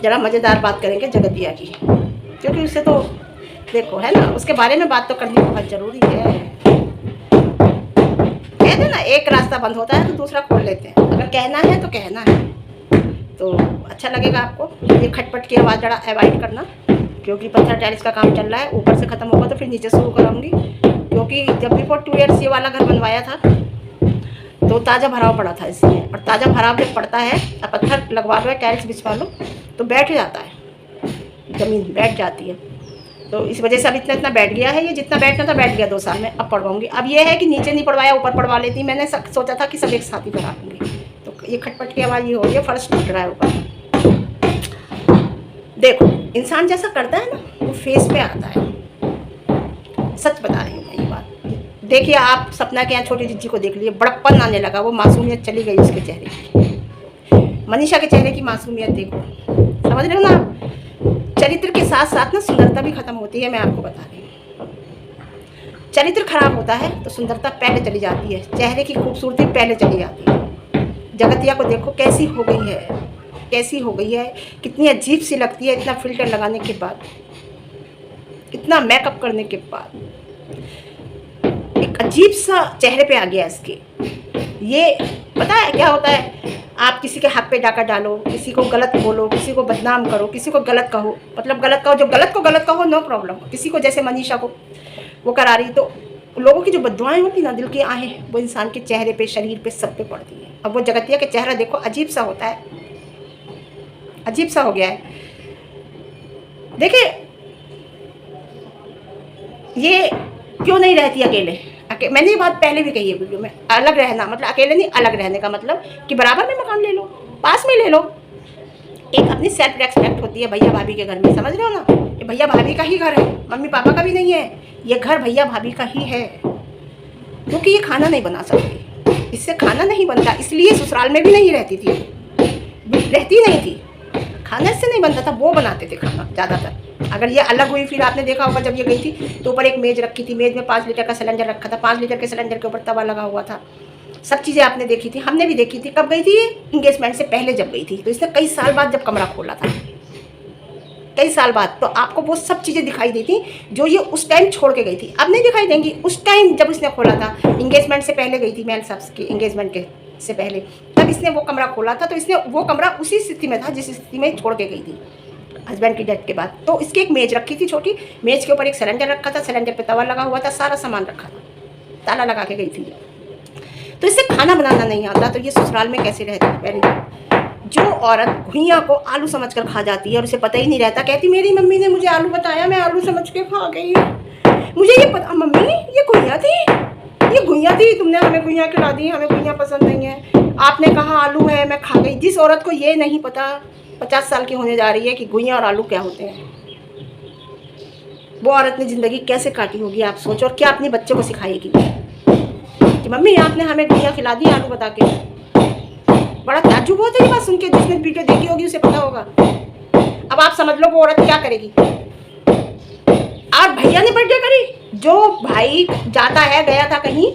ज़रा मज़ेदार बात करेंगे जगतिया की, क्योंकि उससे तो देखो है ना, उसके बारे में बात तो करनी बहुत ज़रूरी है। कहते हैं ना, एक रास्ता बंद होता है तो दूसरा खोल लेते हैं। अगर कहना है तो कहना है, तो अच्छा लगेगा आपको। ये खटपट की आवाज़ ज़रा अवॉइड करना, क्योंकि पत्थर टाइल्स का काम चल रहा है। ऊपर से ख़त्म होगा तो फिर नीचे शुरू कराऊंगी, क्योंकि जब बिफोर 2 ईयर्स ये वाला घर बनवाया था तो ताज़ा भराव पड़ा था इसमें, और ताज़ा भराव जब पड़ता है, अब पत्थर लगवा लो या टाइल्स बिछवा लो तो बैठ जाता है, ज़मीन बैठ जाती है। तो इस वजह से अब इतना बैठ गया है, ये जितना बैठना था बैठ गया 2 साल में। अब पढ़वाऊंगी। अब ये है कि नीचे नहीं पढ़वाया, ऊपर पढ़वा लेती। मैंने सोचा था कि सब एक साथ ही करा दूँगी। तो ये खटपट की आवाज़ ये हो रही है, फर्श टूट रहा है ऊपर। देखो, इंसान जैसा करता है ना वो फेस पे आता है। सच बता रही हूँ मैं ये बात। देखिए, आप सपना के यहाँ छोटी जिज्जी को देख लीजिए, बड़प्पन आने लगा, वो मासूमियत चली गई उसके चेहरे की। मनीषा के चेहरे की मासूमियत देखो, समझ रहे हो ना। चरित्र के साथ साथ ना सुंदरता भी खत्म होती है, मैं आपको बता रही हूँ। चरित्र खराब होता है तो सुंदरता पहले चली जाती है, चेहरे की खूबसूरती पहले चली जाती है। जगतिया को देखो कैसी हो गई है, कैसी हो गई है, कितनी अजीब सी लगती है। इतना फिल्टर लगाने के बाद, इतना मेकअप करने के बाद एक अजीब सा चेहरे पे आ गया इसके। ये पता है क्या होता है, आप किसी के हक पे डाका डालो, किसी को गलत बोलो, किसी को बदनाम करो, किसी को गलत कहो, मतलब गलत कहो, जो गलत को गलत कहो नो प्रॉब्लम। किसी को जैसे मनीषा को वो करा रही, तो लोगों की जो बददुआएं होती ना, दिल की आहें, वो इंसान के चेहरे पे, शरीर पे, सब पे पड़ती है। अब वो जगतिया के चेहरा देखो, अजीब सा होता है, अजीब सा हो गया है। देखिए, ये क्यों नहीं रहती अकेले। मैंने ये बात पहले भी कही है वीडियो में, अलग रहना मतलब अकेले नहीं, अलग रहने का मतलब कि बराबर में मकान ले लो, पास में ले लो। एक अपनी सेल्फ रेस्पेक्ट होती है भैया भाभी के घर में, समझ रहे हो ना। ये भैया भाभी का ही घर है, मम्मी पापा का भी नहीं है। ये घर भैया भाभी का ही है, क्योंकि ये खाना नहीं बना सकती, इससे खाना नहीं बनता, इसलिए ससुराल में भी नहीं रहती थी, रहती नहीं थी। खाना इससे नहीं बनता था, वो बनाते थे खाना ज़्यादातर। अगर ये अलग हुई, फिर आपने देखा होगा जब ये गई थी तो ऊपर एक मेज़ रखी थी, मेज़ में 5 लीटर का सिलेंडर रखा था, 5 लीटर के सिलेंडर के ऊपर तवा लगा हुआ था। सब चीज़ें आपने देखी थी, हमने भी देखी थी। कब गई थी ये? इंगेजमेंट से पहले जब गई थी, तो इसने कई साल बाद जब कमरा खोला था, कई साल बाद, तो आपको वो सब चीज़ें दिखाई दी थी जो ये उस टाइम छोड़ के गई थी। अब नहीं दिखाई देंगी। उस टाइम जब इसने खोला था, इंगेजमेंट से पहले गई थी, मैल साहब की इंगेजमेंट के से पहले, तब इसने वो कमरा खोला था। तो इसने वो कमरा उसी स्थिति में था जिस स्थिति में छोड़ के गई थी हस्बैंड की डेथ के बाद। तो इसकी एक मेज रखी थी छोटी, मेज के ऊपर एक सिलेंडर रखा था, सिलेंडर पे तवा लगा हुआ था, सारा सामान रखा था, ताला लगा के गई थी। तो इससे खाना बनाना नहीं आता, तो ये ससुराल में कैसे रहती है। पहले जो औरत घुइयाँ को आलू समझकर खा जाती है और उसे पता ही नहीं रहता, कहती मेरी मम्मी ने मुझे आलू बताया, मैं आलू समझ के खा गई, मुझे ये पता, मम्मी ये घुइयाँ थी, ये घुइयाँ थी, तुमने हमें घुइयाँ खिला दी, हमें घुइयाँ पसंद नहीं है, आपने कहा आलू है, मैं खा गई। जिस औरत को ये नहीं पता, 50 साल की होने जा रही है, कि घुइयाँ और आलू क्या होते हैं, वो औरत ने ज़िंदगी कैसे काटी होगी आप सोचो। और क्या अपने बच्चे को सिखाएगी कि मम्मी आपने हमें घुइयाँ खिला दी आलू बता के। बड़ा ताज्जुब होता है ये बात सुन के, जिसने वीडियो देखी होगी उसे पता होगा। अब आप समझ लो वो औरत क्या करेगी। और भैया ने बर्थडे करी, जो भाई जाता है, गया था कहीं,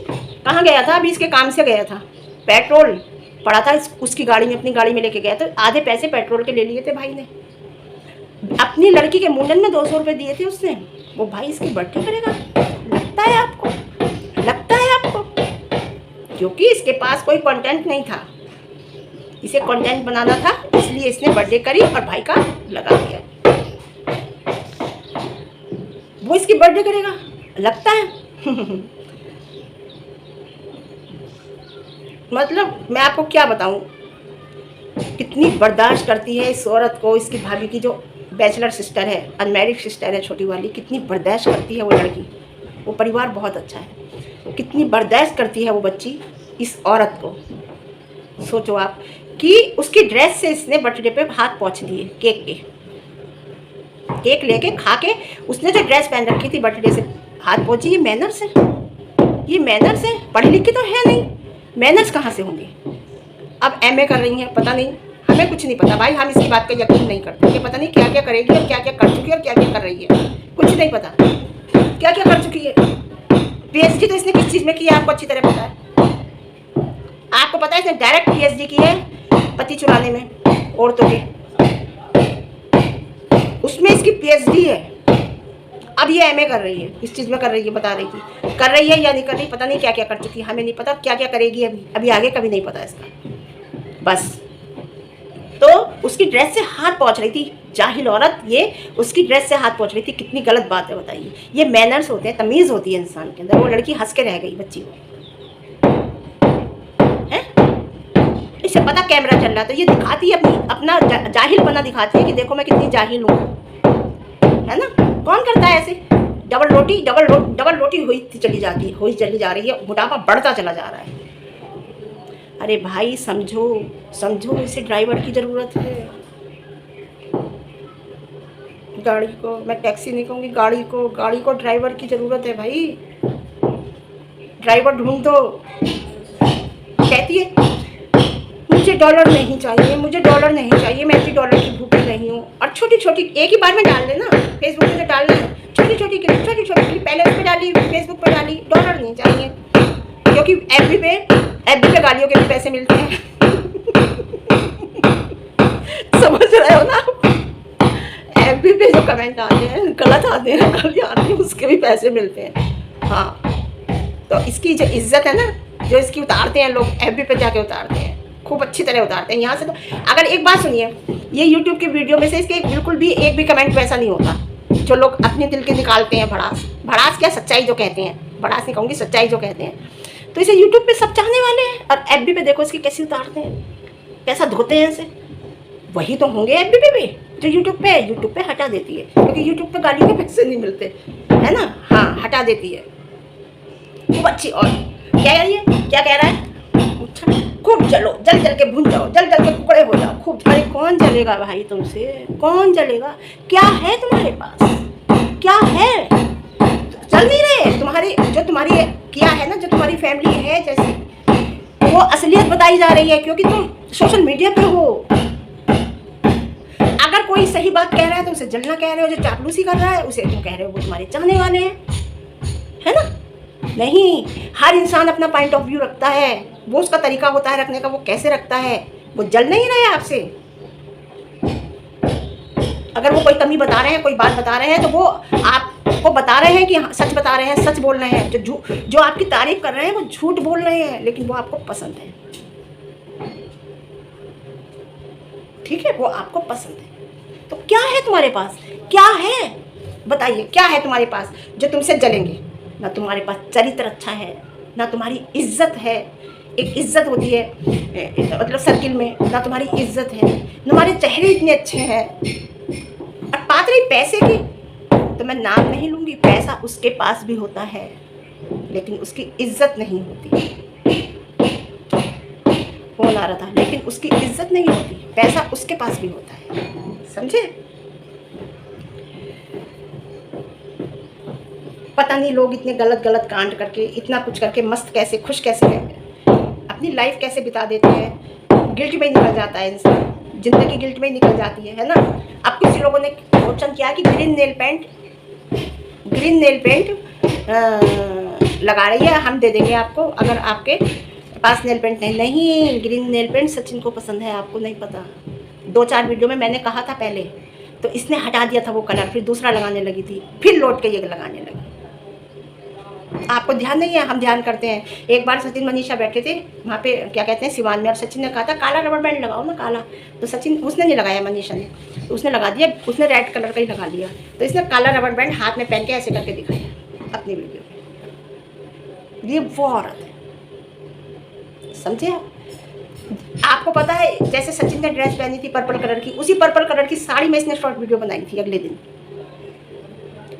कहाँ गया था, अभी इसके काम से गया था, पेट्रोल पड़ा था उसकी गाड़ी में, अपनी गाड़ी में लेके गया, तो आधे पैसे पेट्रोल के ले लिए थे भाई ने। अपनी लड़की के मुंडन में 200 रुपये दिए थे उसने, वो भाई इसकी बर्थडे करेगा। लगता है आपको, लगता है आपको, क्योंकि इसके पास कोई कंटेंट नहीं था, इसे कंटेंट बनाना था, इसलिए इसने बर्थडे करी और भाई का लगा दिया। वो इसकी बर्थडे करेगा, लगता है। मतलब मैं आपको क्या बताऊं, कितनी बर्दाश्त करती है इस औरत को इसकी भाभी की, जो बैचलर सिस्टर है, अनमैरिड सिस्टर है छोटी वाली, कितनी बर्दाश्त करती है वो लड़की। वो परिवार बहुत अच्छा है, कितनी बर्दाश्त करती है वो बच्ची इस औरत को। सोचो आप कि उसकी ड्रेस से इसने बर्थडे पे हाथ पोंछ दिए, केक के, केक लेके खा के उसने जो ड्रेस पहन रखी थी बर्थडे से हाथ पोंछी। ये मैनर्स है, ये मैनर्स है। पढ़ी लिखी तो है नहीं, मैनर्स कहाँ से होंगे। अब एमए कर रही हैं, पता नहीं, हमें कुछ नहीं पता भाई, हम इसकी बात का यकीन नहीं करते। ये पता नहीं क्या क्या करेगी और क्या क्या कर चुकी है और क्या क्या कर रही है, कुछ नहीं पता क्या क्या कर चुकी है। पीएचडी तो इसने किस चीज़ में की है आपको अच्छी तरह पता है। आपको पता है इसने डायरेक्ट पीएचडी की है पति चुराने में, औरतों के। PhD है, अब ये MA कर रही है, इस चीज़ में कर रही है, बता रही थी कर रही है या नहीं कर रही, पता नहीं क्या क्या कर चुकी है, हमें नहीं पता क्या क्या करेगी अभी आगे कभी नहीं पता इसका। बस तो उसकी ड्रेस से हाथ पहुँच रही थी, जाहिल औरत ये उसकी ड्रेस से हाथ पहुँच रही थी, कितनी गलत बात है बताइए। ये मैनर्स होते हैं, तमीज़ होती है इंसान के अंदर। वो लड़की हंस के रह गई बच्ची को, है इसे पता कैमरा चल रहा, तो ये दिखाती है अपना जाहिल बना दिखाती है कि देखो मैं कितनी जाहिल हूँ, है ना। कौन करता है ऐसे? डबल रोटी हुई चली जा रही है, मोटापा बढ़ता चला जा रहा है। अरे भाई समझो इसे ड्राइवर की ज़रूरत है, गाड़ी को, मैं टैक्सी नहीं कहूँगी, गाड़ी को ड्राइवर की ज़रूरत है भाई, ड्राइवर ढूंढ दो। कहती है मुझे डॉलर नहीं चाहिए, मैं इतनी डॉलर की भूखी नहीं हूँ। और छोटी छोटी एक ही बार में डाल देना, फेसबुक पे जो डालना है छोटी छोटी क्लिप पहले उस पर डाली, फेसबुक पे डाली, डॉलर नहीं चाहिए, क्योंकि एफबी पे गालियों के भी पैसे मिलते हैं। समझ रहे हो ना? एफबी पे जो कमेंट आते हैं गलत आते हैं, गाली आती है, उसके भी पैसे मिलते हैं। हाँ, तो इसकी जो इज्जत है ना, जो इसकी उतारते हैं लोग, एफबी पे जाके उतारते हैं, खूब अच्छी तरह उतारते हैं। यहाँ से तो अगर एक बात सुनिए, ये यूट्यूब की वीडियो में से इसके बिल्कुल भी एक भी कमेंट वैसा नहीं होता जो लोग अपने दिल के निकालते हैं। भड़ास क्या, सच्चाई जो कहते हैं, भड़ास नहीं कहूँगी, सच्चाई जो कहते हैं। तो इसे यूट्यूब पे सब चाहने वाले हैं, और एफबी पे देखो इसकी कैसी उतारते हैं, कैसा धोते हैं इसे। वही तो होंगे एफबी पे भी जो यूट्यूब पे हटा देती है, क्योंकि यूट्यूब पे गालियों के पैसे नहीं मिलते, है ना। हाँ, हटा देती है खूब अच्छी। और क्या कह रहा है? खूब जल के भून जाओ, जल के टुकड़े हो जाओ खूब। अरे कौन जलेगा भाई तुमसे, कौन जलेगा? क्या है तुम्हारे पास, क्या है? चल नहीं रहे तुम्हारी, जो तुम्हारी किया है ना, जो तुम्हारी फैमिली है जैसी, वो असलियत बताई जा रही है, क्योंकि तुम सोशल मीडिया पे हो। अगर कोई सही बात कह रहा है तो उसे जलना कह रहे हो, जो चापलूसी कर रहा है उसे तुम कह रहे हो वो तुम्हारे चाहने वाले हैं, है ना। नहीं, हर इंसान अपना पॉइंट ऑफ व्यू रखता है, वो उसका तरीका होता है रखने का, वो कैसे रखता है। वो जल नहीं रहे आपसे। अगर वो कोई कमी बता रहे हैं, कोई बात बता रहे हैं, तो वो आपको बता रहे हैं कि सच बता रहे हैं, सच बोल रहे हैं। जो आपकी तारीफ कर रहे हैं वो झूठ बोल रहे हैं, लेकिन वो आपको पसंद है, ठीक है, वो आपको पसंद है। तो क्या है तुम्हारे पास, क्या है बताइए, क्या है तुम्हारे पास जो तुमसे जलेंगे? ना तुम्हारे पास चरित्र अच्छा है, ना तुम्हारी इज्जत है। एक इज्जत होती है मतलब सर्किल में, ना तुम्हारी इज्जत है, तुम्हारे चेहरे इतने अच्छे हैं। और बात रही पैसे की, तो मैं नाम नहीं लूँगी, पैसा उसके पास भी होता है, लेकिन उसकी इज्जत नहीं होती। फोन आ रहा था, लेकिन उसकी इज्जत नहीं होती। पैसा उसके पास भी होता है, समझे? पता नहीं लोग इतने गलत कांड करके, इतना कुछ करके मस्त कैसे, खुश कैसे रहते हैं, अपनी लाइफ कैसे बिता देते हैं। गिल्ट में निकल जाता है इंसान, जिंदगी गिल्ट में निकल जाती है ना। अब कुछ लोगों ने क्वेश्चन किया कि ग्रीन नेल पेंट लगा रही है, हम दे देंगे आपको अगर आपके पास नेल पेंट नहीं। ग्रीन नेल पेंट सचिन को पसंद है, आपको नहीं पता। 2-4 वीडियो में मैंने कहा था पहले, तो इसने हटा दिया था वो कलर, फिर दूसरा लगाने लगी थी, फिर लौट के ये लगाने लगी। आपको ध्यान नहीं है, हम ध्यान करते हैं। एक बार सचिन मनीषा बैठे थे वहाँ पे, क्या कहते हैं, सिवान में, और सचिन ने कहा था काला रबर बैंड लगाओ ना, काला। तो सचिन, उसने नहीं लगाया, मनीषा ने, तो उसने लगा दिया, उसने रेड कलर का ही लगा लिया। तो इसने काला रबर बैंड हाथ में पहन के ऐसे करके दिखाया अपनी वीडियो में। ये वो औरत है, समझे आप? आपको पता है, जैसे सचिन ने ड्रेस पहनी थी पर्पल कलर की, उसी पर्पल कलर की साड़ी में इसने शॉर्ट वीडियो बनाई थी। अगले दिन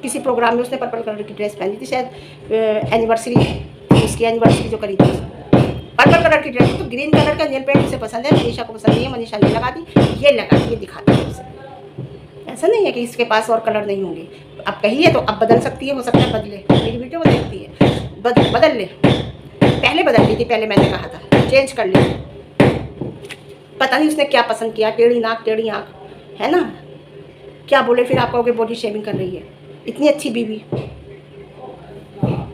किसी प्रोग्राम में उसने पर्पल कलर की ड्रेस पहनी थी, शायद एनिवर्सरी, उसकी एनिवर्सरी जो करी थी, पर्पल कलर की ड्रेस। तो ग्रीन कलर का नेल पेंट उसे पसंद है, मनीषा को पसंद नहीं है, मनीषा ने लगा दी, ये लगा दी, ये दिखाती है उसे। ऐसा नहीं है कि इसके पास और कलर नहीं होंगे। अब कहिए तो अब बदल सकती है, हो सकता है बदले, मेरी वीडियो वो देखती है, बदल ले। पहले बदल ली थी, पहले मैंने कहा था चेंज कर ली, पता नहीं उसने क्या पसंद किया, टेढ़ी नाक टेढ़ी आँख, है ना। क्या बोले फिर आप कहोगे बॉडी शेविंग कर रही है, इतनी अच्छी बीवी।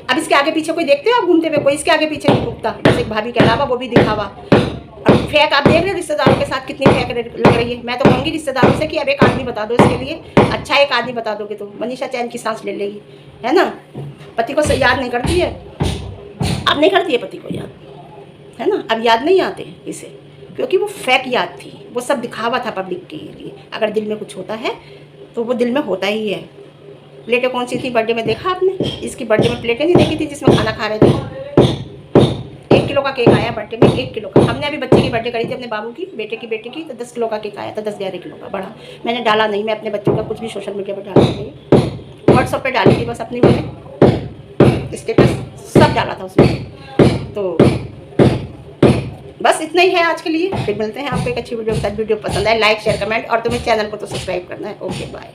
अब इसके आगे पीछे कोई देखते हो आप घूमते हुए? कोई इसके आगे पीछे नहीं घूमता, बस एक भाभी के अलावा, वो भी दिखावा। अब फेक आप देख रहे हो रिश्तेदारों के साथ कितनी फेक लग रही है। मैं तो कहूँगी रिश्तेदारों से कि अब एक आदमी बता दो इसके लिए, अच्छा एक आदमी बता दोगे तो मनीषा चैन की सांस ले लेगी, है ना। पति को याद नहीं करती है, अब नहीं करती है पति को याद, है ना। अब याद नहीं आते इसे, क्योंकि वो फेक याद थी, वो सब दिखावा था पब्लिक के लिए। अगर दिल में कुछ होता है तो वो दिल में होता ही है। प्लेटें कौन सी थी बर्थडे में देखा आपने? इसकी बर्थडे में प्लेटें नहीं देखी थी जिसमें खाना खा रहे थे। 1 किलो का केक आया बर्थडे में, 1 किलो का। हमने अभी बच्चे की बर्थडे करी थी अपने बाबू की, बेटे की, तो 10 किलो का केक आया था, 10-11 किलो का बड़ा। मैंने डाला नहीं, मैं अपने बच्चों का कुछ भी सोशल मीडिया पर डाला नहीं, व्हाट्सअप पे डाली थी बस अपनी, मैंने स्टेटस सब डाला था उसमें। तो बस इतना ही है आज के लिए, फिर मिलते हैं आपको एक अच्छी वीडियो के साथ। वीडियो पसंद आए लाइक शेयर कमेंट, और तुम्हें चैनल को तो सब्सक्राइब करना है। Okay bye.